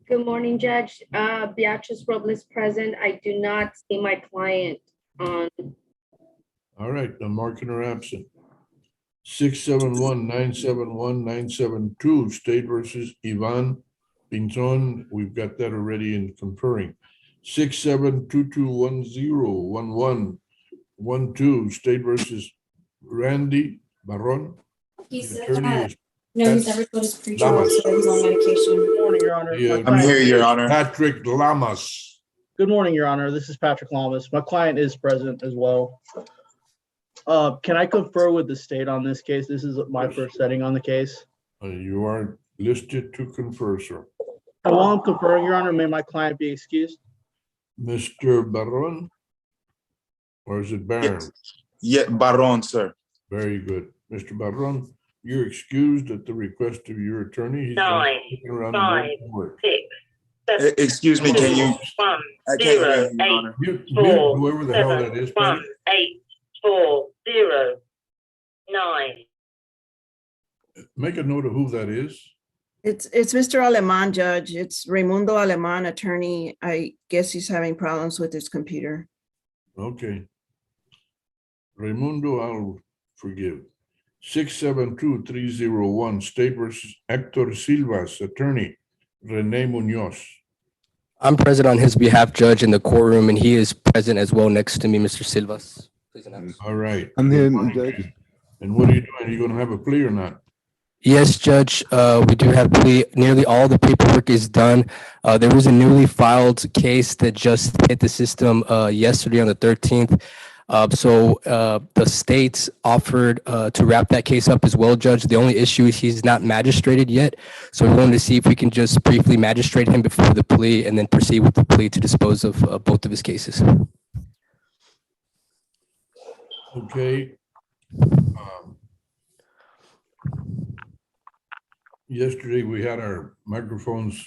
Good morning, Judge. Beatrice Robles present. I do not see my client on. All right, I'm marking her absent. 671-971-972, State versus Ivan Pinzon. We've got that already in conferring. 672210112, State versus Randy Barron. He's Attorney is no, he's never told his preacher Lamas. so he's on medication. Good morning, Your Honor. The My attorney client- I'm here, Your is Honor. Patrick Lamas. Good morning, Your Honor. This is Patrick Lamas. My client is present as well. Can I confer with the state on this case? This is my first setting on the case. You are listed to confer, sir. And while I'm conferring, Your Honor, may my client be excused? Mr. Barron? Or is it Baron? Yeah, Baron, sir. Very good. Mr. Barron, you're excused at the request of your attorney. He's gonna 9, stick around and 5, work. 6, Excuse me, can you? 1, I can't hear 0, you, Your 8, Honor. Mute 4, whoever the hell 7, that is, 1, Patty. 8, 4, 0, 9. Make a note of who that is. It's Mr. Aleman, Judge. It's Raimundo Aleman, attorney. I guess he's having problems with his computer. Okay. Raimundo, I'll forgive. 672-301, State versus Hector Silvas, attorney, Rene Munoz. I'm present on his behalf, Judge, in the courtroom, and he is present as well next to me, Mr. Silvas. Please announce. All right. I'm Good here, morning, Judge. Chief. And what are you doing? Are you gonna have a plea or not? Yes, Judge, we do have plea. Nearly all the paperwork is done. There was a newly filed case that just hit the system yesterday on the 13th. So the states offered to wrap that case up as well, Judge. The only issue is he's not magistrated yet. So we wanted to see if we can just briefly magistrate him before the plea and then proceed with the plea to dispose of both of his cases. Okay. Yesterday, we had our microphones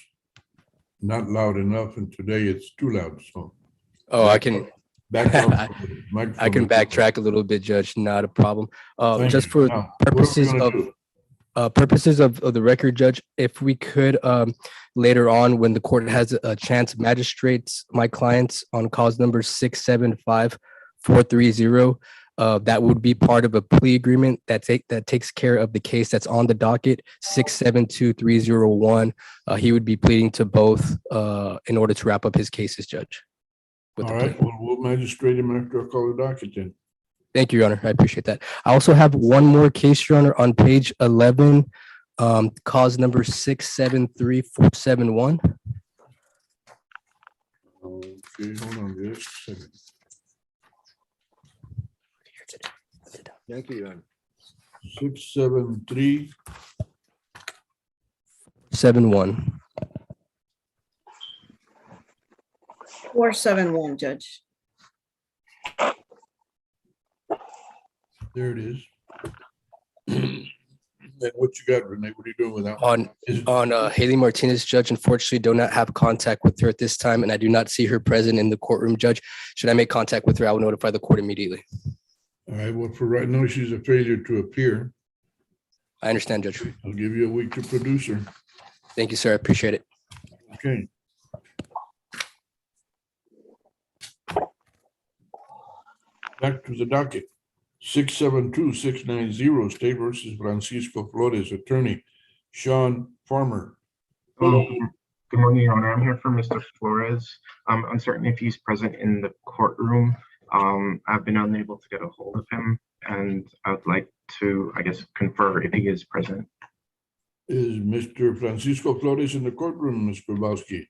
not loud enough, and today it's too loud, so. Oh, I can Back up. I can backtrack a little bit, Judge. Not a problem. Thank Just you. for Now, what are we purposes gonna of do? purposes of the record, Judge, if we could later on, when the court has a chance, magistrates my clients on cause number 675-430. That would be part of a plea agreement that takes care of the case that's on the docket 672-301. He would be pleading to both in order to wrap up his cases, Judge. with All the right, plea. well, we'll magistrate him after I call the docket then. Thank you, Your Honor. I appreciate that. I also have one more case, Your Honor, on page 11, cause number 673471. Okay, hold on just a second. Thank you, Your Honor. 673. 71. 471, Judge. There it is. And what you got, Renee? What are you doing with that? On Haley Martinez, Judge, unfortunately do not have contact with her at this time, and I do not see her present in the courtroom, Judge. Should I make contact with her, I will notify the court immediately. All right, well, for right now, she's a failure to appear. I understand, Judge. I'll give you a week to produce her. Thank you, sir. I appreciate it. Okay. Back to the docket. 672-690, State versus Francisco Flores, attorney, Sean Farmer. Good morning, Your Honor. I'm here for Mr. Flores. I'm uncertain if he's present in the courtroom. I've been unable to get a hold of him, and I would like to, I guess, confer if he is present. Is Mr. Francisco Flores in the courtroom, Ms. Grabowski?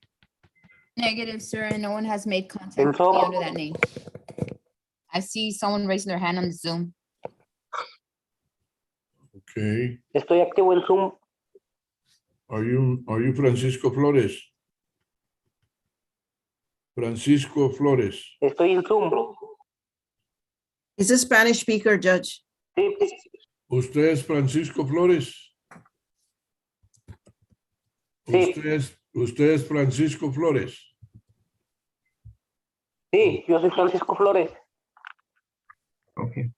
Negative, sir, and no one has made contact with me under that name. I see someone raising their hand on the Zoom. Okay. Estoy activo en Zoom. Are you Francisco Flores? Francisco Flores. Estoy en Zoom. He's a Spanish speaker, Judge. Sí. ¿Usted es Francisco Flores? Sí. ¿Usted es Francisco Flores? Sí, yo soy Francisco Flores. Okay.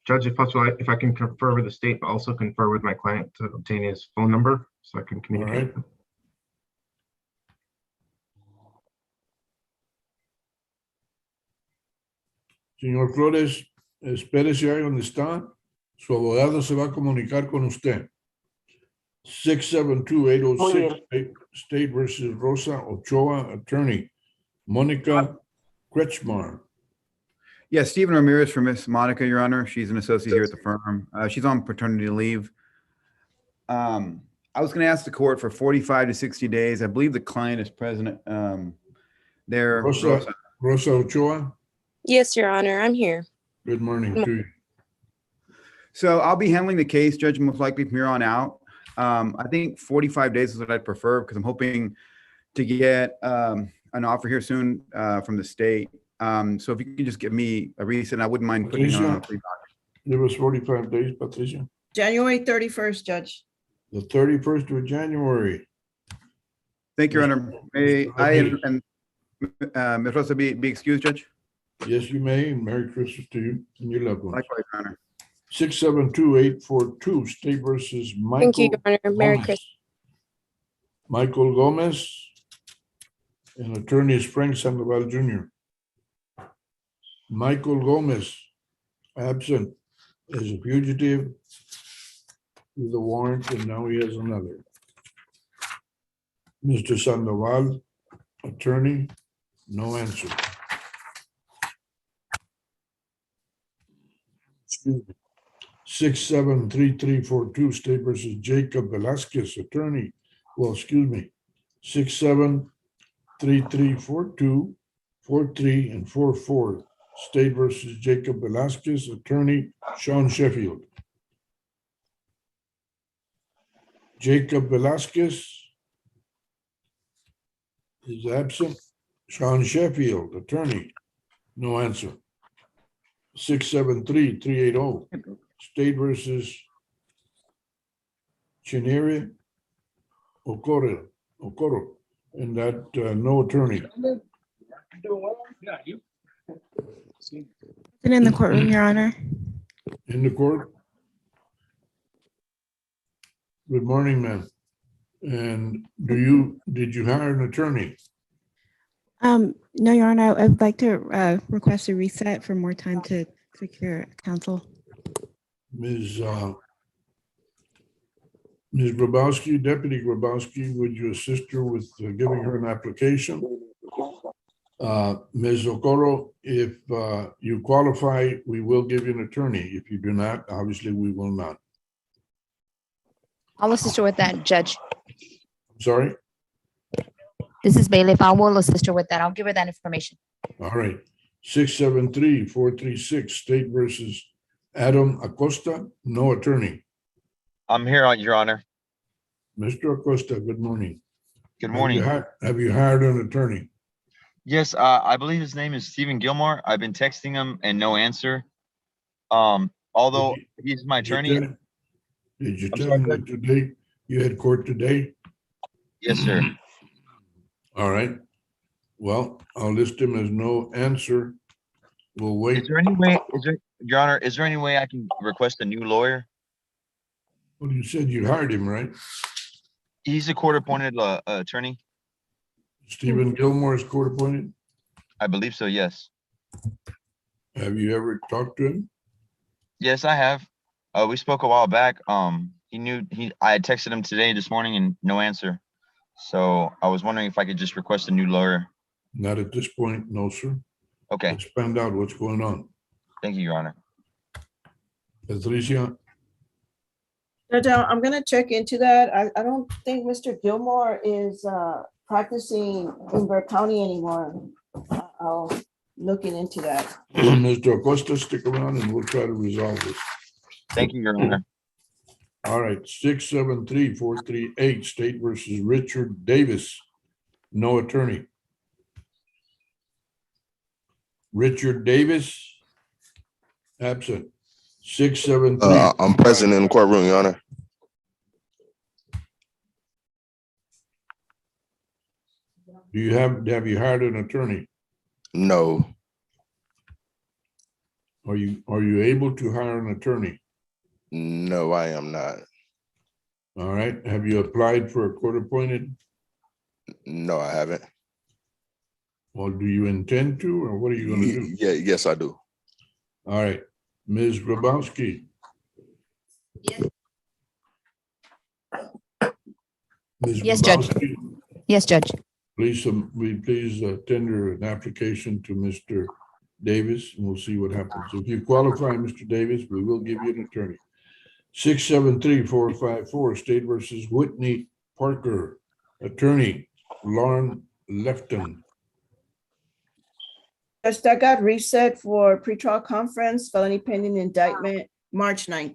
Judge, if possible, if I can confer with the state, but also confer with my client to obtain his phone number so I can communicate. right. Señor Flores, espérese ahí donde está. Su abogado se va a comunicar con usted. 672-806 State versus Rosa Ochoa, attorney. Monica Kretschmar. Yeah, Stephen Ramirez for Miss Monica, Your Honor. She's an associate here at the firm. She's on paternity leave. I was going to ask the court for 45 to 60 days. I believe the client is present there. Rosa Ochoa. Yes, Your Honor, I'm here. Good morning to you. So I'll be handling the case, Judge, most likely from here on out. I think 45 days is what I'd prefer because I'm hoping to get an offer here soon from the state. So if you could just give me a reason, I wouldn't mind putting on a plea document. There was 45 days, Patricia. January 31st, Judge. The 31st of January. Thank you, Your Honor. May I and Ms. Rosa be excused, Judge? Yes, you may. And Merry Christmas to you and your loved ones. Likewise, Your Honor. 672-842 State versus Michael. Thank you, Your Honor. Merry Gomez. Christmas. Michael Gomez and attorney is Frank Sandoval Jr. Michael Gomez, absent as a fugitive with a warrant, and now he has another. Mr. Sandoval, attorney, no answer. Excuse me. 673342 State versus Jacob Velasquez, attorney. Well, excuse me. 673342, 43 and 44 State versus Jacob Velasquez, attorney Sean Sheffield. Jacob Velasquez is absent. Sean Sheffield, attorney, no answer. 673380 State versus Chinere Okoro, and that no attorney. Been in the courtroom, Your Honor. In the court? Good morning, ma'am. And did you hire an attorney? No, Your Honor, I would like to request a reset for more time to secure counsel. Ms. Grabowski, Deputy Grabowski, would you assist her with giving her an application? Ms. Okoro, if you qualify, we will give you an attorney. If you do not, obviously we will not. I'll assist her with that, Judge. Sorry? This is Bailiff. I will assist her with that. I'll give her that information. All right. 673-436 State versus Adam Acosta, no attorney. I'm here, Your Honor. Mr. Acosta, good morning. Good morning. Have you hired an attorney? Yes, I believe his name is Stephen Gilmore. I've been texting him and no answer. Although he's my attorney. Did you tell him that today you had court today? Yes, sir. All right. Well, I'll list him as no answer. We'll wait. Is there any way, Your Honor, is there any way I can request a new lawyer? Well, you said you hired him, right? He's a court-appointed attorney. Stephen Gilmore is court appointed? I believe so, yes. Have you ever talked to him? Yes, I have. We spoke a while back. I had texted him today, this morning, and no answer. So I was wondering if I could just request a new lawyer. Not at this point, no, sir. Okay. Let's find out what's going on. Thank you, Your Honor. Patricia? Judge, I'm gonna check into that. I don't think Mr. Gilmore is practicing in Burke County anymore. I'll looking into that. Mr. Acosta, stick around and we'll try to resolve this. Thank you, Your Honor. All right, 673-438, State versus Richard Davis. No attorney. Richard Davis, absent. 673. I'm present in the courtroom, Your Honor. Do you have you hired an attorney? No. Are you able to hire an attorney? No, I am not. All right. Have you applied for a court appointed? No, I haven't. Well, do you intend to, or what are you going to do? Yeah, yes, I do. All right. Ms. Grabowski. Ms. Yes, Judge. Grabowski, Yes, Judge. please tender an application to Mr. Davis, and we'll see what happens. If you qualify, Mr. Davis, we will give you an attorney. 673-454, State versus Whitney Parker. Attorney, Lauren Lefton. Judge, that got reset for pretrial conference, felony pending indictment, March 9th.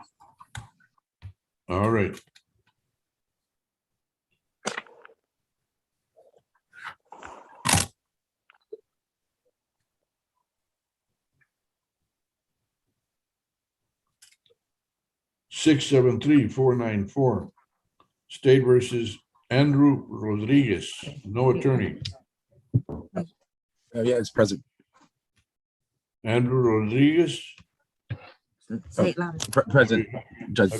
All right. Six, 494, State versus Andrew Rodriguez, no attorney. Yeah, it's present. Andrew Rodriguez. Say it louder. Present, Judge.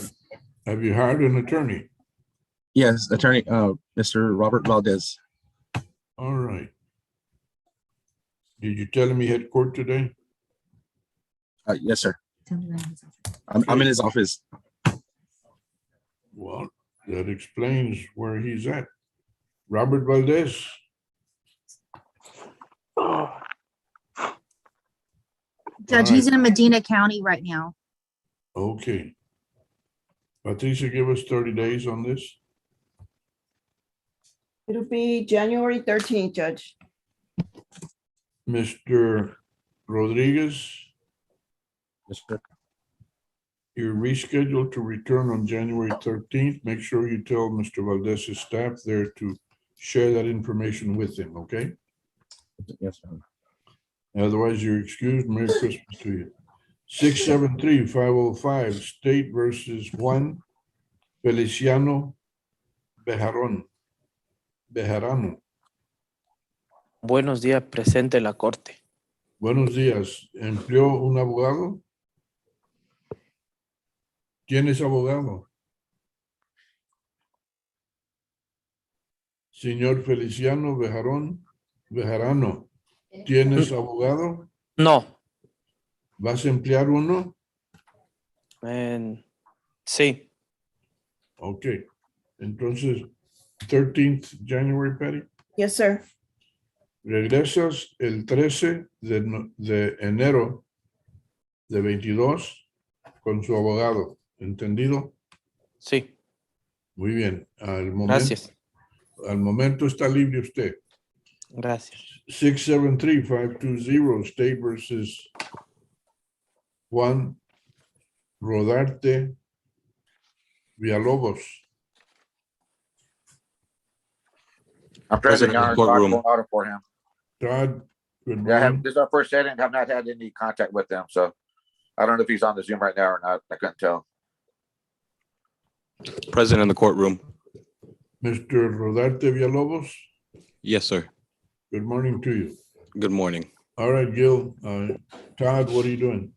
Have you hired an attorney? Yes, attorney, Mr. Robert Valdez. All right. Did you tell him he had court today? Yes, sir. I'm in his office. Well, that explains where he's at. Robert Valdez. Judge, he's in Medina County right now. Okay. Patricia, give us 30 days on this. It'll be January 13th, Judge. Mr. Rodriguez. Yes, sir. You're rescheduled to return on January 13th. Make sure you tell Mr. Valdez's staff there to share that information with him, okay? Yes, sir. Otherwise, you're excused. Merry Christmas to you. 673-505, State versus Juan Feliciano Bejarano. Buenos días, presente la corte. Buenos días. ¿Empleó un abogado? ¿Quién es abogado? Señor Feliciano Bejarano, ¿tienes abogado? No. ¿Vas a emplear uno? Sí. Ok. Entonces, 13th January, Patty. Yes, sir. Regresas el 13 de enero de 22 con su abogado. ¿Entendido? Sí. Muy bien. Gracias. Al momento está libre usted. Gracias. 673-520, State versus Juan Rodarte Villalobos. I'm present, Your Honor. Courtroom. Todd, order for him. Todd, good Yeah, morning. this is our first setting. Have not had any contact with him, so I don't know if he's on the Zoom right now or not. I couldn't tell. Present in the courtroom. Mr. Rodarte Villalobos, Yes, sir. good morning to you. Good morning. All right, Gil. Todd, what are you doing?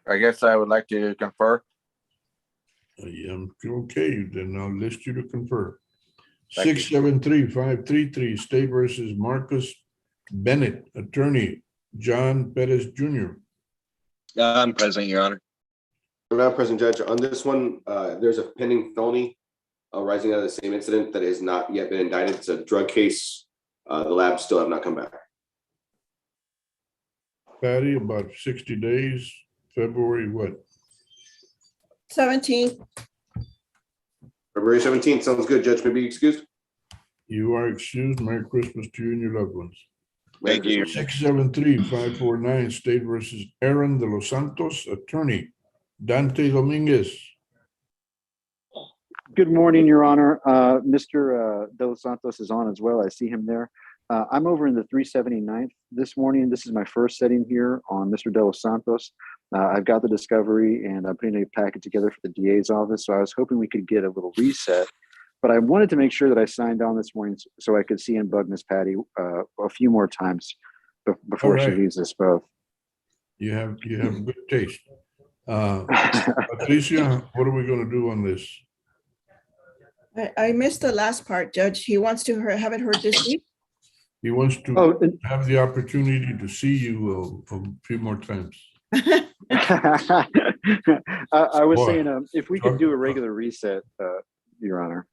I guess I would like to confer. Okay, then I'll list you to confer. Thank you. 673-533, State versus Marcus Bennett, attorney, John Perez Jr. I'm present, Your Honor. I'm not present, Judge. On this one, there's a pending felony arising out of the same incident that has not yet been indicted. It's a drug case. The labs still have not come back. Patty, about 60 days, February what? 17th. February 17th, sounds good. Judge may be excused. You are excused. Merry Christmas to you and your loved ones. Merry Thank you. Christmas. 673-549, State versus Aaron de los Santos, attorney Dante Dominguez. Good morning, Your Honor. Mr. De Los Santos is on as well. I see him there. I'm over in the 379th this morning. This is my first setting here on Mr. De Los Santos. I've got the discovery and I'm putting a packet together for the DA's office. So I was hoping we could get a little reset, but I wanted to make sure that I signed on this morning so I could see and bug Miss Patty a few more times before she right. leaves us both. You have good taste. Patricia, what are we going to do on this? I missed the last part, Judge. He wants to have it heard this week. He wants to have the opportunity to see you a few more times. I was Boy, saying if we could do a regular reset, Your Honor.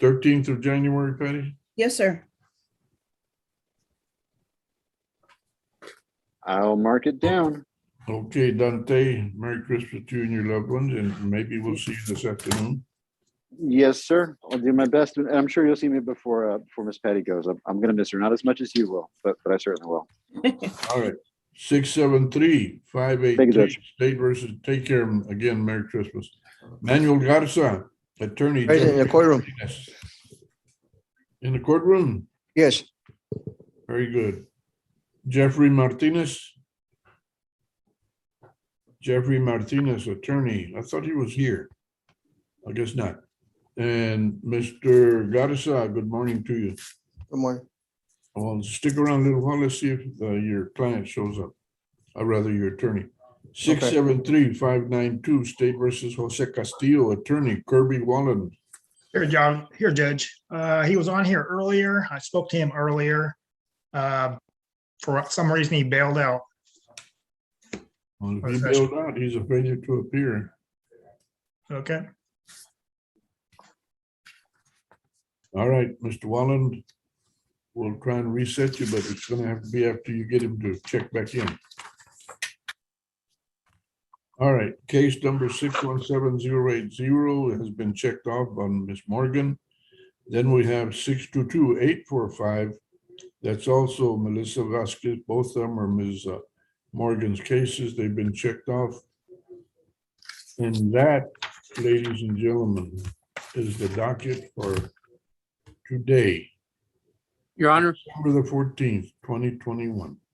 13th of January, Patty? Yes, sir. I'll mark it down. Okay, Dante, Merry Christmas to you and your loved ones, and maybe we'll see you this afternoon. Yes, sir. I'll do my best. And I'm sure you'll see me before Miss Patty goes. I'm going to miss her. Not as much as you will, but I certainly will. All right. 673-583, State versus, take care again, Merry Christmas. Manuel Garza, attorney. Present in the courtroom. In the courtroom? Yes. Very good. Jeffrey Martinez. Jeffrey Martinez, attorney. I thought he was here. I guess not. And Mr. Garza, good morning to you. Good morning. Well, stick around a little while. Let's see if your client shows up. Or rather, your attorney. 673-592, State versus Jose Castillo, attorney Kirby Wallen. Here, John. Here, Judge. He was on here earlier. I spoke to him earlier. For some reason, he bailed out. Well, if he bailed out, he's a failure to appear. Okay. All right, Mr. Wallen, we'll try and reset you, but it's going to have to be after you get him to check back in. All right, case number 617080 has been checked off on Ms. Morgan. Then we have 622-845. That's also Melissa Vasquez. Both of them are Ms. Morgan's cases. They've been checked off. And that, ladies and gentlemen, is the docket for today. Your Honor. December the 14th, 2021.